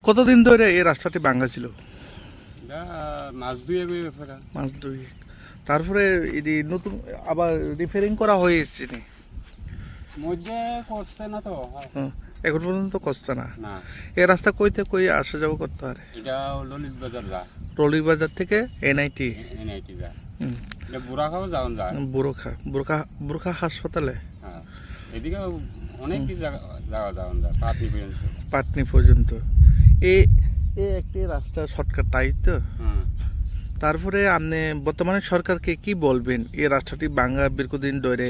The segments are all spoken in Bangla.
কতদিন ধরে এই রাস্তাটি ভাঙা ছিল? এটা মাস দুয়েক হয়ে গেছে গা। মাস 2। তারপরে এটি নতুন আবার রিপেয়ারিং করা হয়েছে নি? মধ্যে করছে না তো। হ্যাঁ, এখন পর্যন্ত করছে না। না, এই রাস্তা কইতে কই আসা যাওয়া করতে পারে? এটা ললিত বাজার যা, রলির বাজার থেকে এনআইটি, এনআইটি যা। এটা বুড়াখাও যাওন যায়। বুরখা বুরখা বুরখা হাসপাতালে, হ্যাঁ, এদিকে অনেক কিছু যাওয়া যাওন যায়, পাতি পর্যন্ত। পাটনি পর্যন্ত। এই এই একটি রাস্তা শর্টকাট, তাই তো? হ্যাঁ, তারপরে আপনি বর্তমানে সরকারকে কি বলবেন? এই রাস্তাটি ভাঙা দীর্ঘদিন ধরে,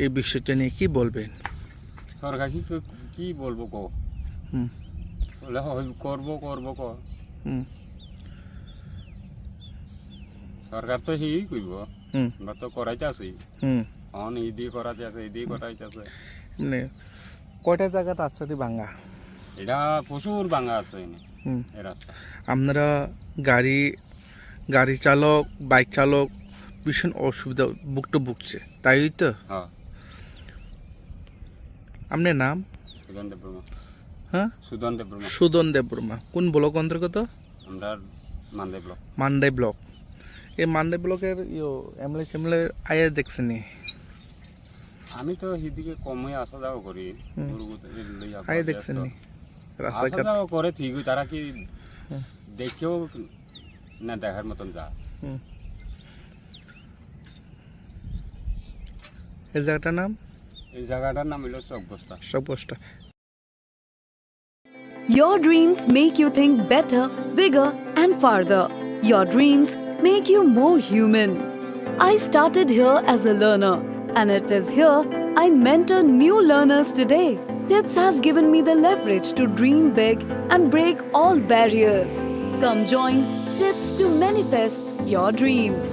এই বিষয়টা নিয়ে কি বলবেন? সরকার কি বলবো কো, হুম বলে করবো করবো ক। হুম সরকার তো সেই কইব, হুম আমরা তো করাইতে আছি। হুম অন ইদি করাতে আছে, ইদি করাইতে আছে। মানে কয়টা জায়গা রাস্তাটি ভাঙা? এটা প্রচুর ভাঙা আছে এনে হুম এই রাস্তা। আপনারা গাড়ি চালক, বাইক চালক ভীষণ অসুবিধা ভুগছে, তাই তো? হ্যাঁ, আপনার নাম? সুদন দেববর্মা। হ্যাঁ, সুদন দেববর্মা। সুদন দেববর্মা। কোন ব্লক অন্তর্গত? আমরা মানদেব ব্লক। মান্ডাই ব্লক। এই মান্ডাই ব্লকের এমএলএ আয়া দেখছেন নি? আমি তো সেদিকে কমই আসা যাওয়া করি। হুম। দুর্গত লইয়া আয়া দেখছেন নি আসা রাস্তাঘাট? যাওয়া করে ঠিকই, তারা কি হুম। দেখেও না দেখার মতন যা। হুম। এই জায়গাটার নাম? এই জায়গাটার নাম হইল চকবস্তা। সবকষ্ট। Your dreams make you think better, bigger, and farther. Your dreams make you more human. I started here as a learner, and it is here I mentor new learners today. Tips has given me the leverage to dream big and break all barriers. Come join Tips to manifest your dreams.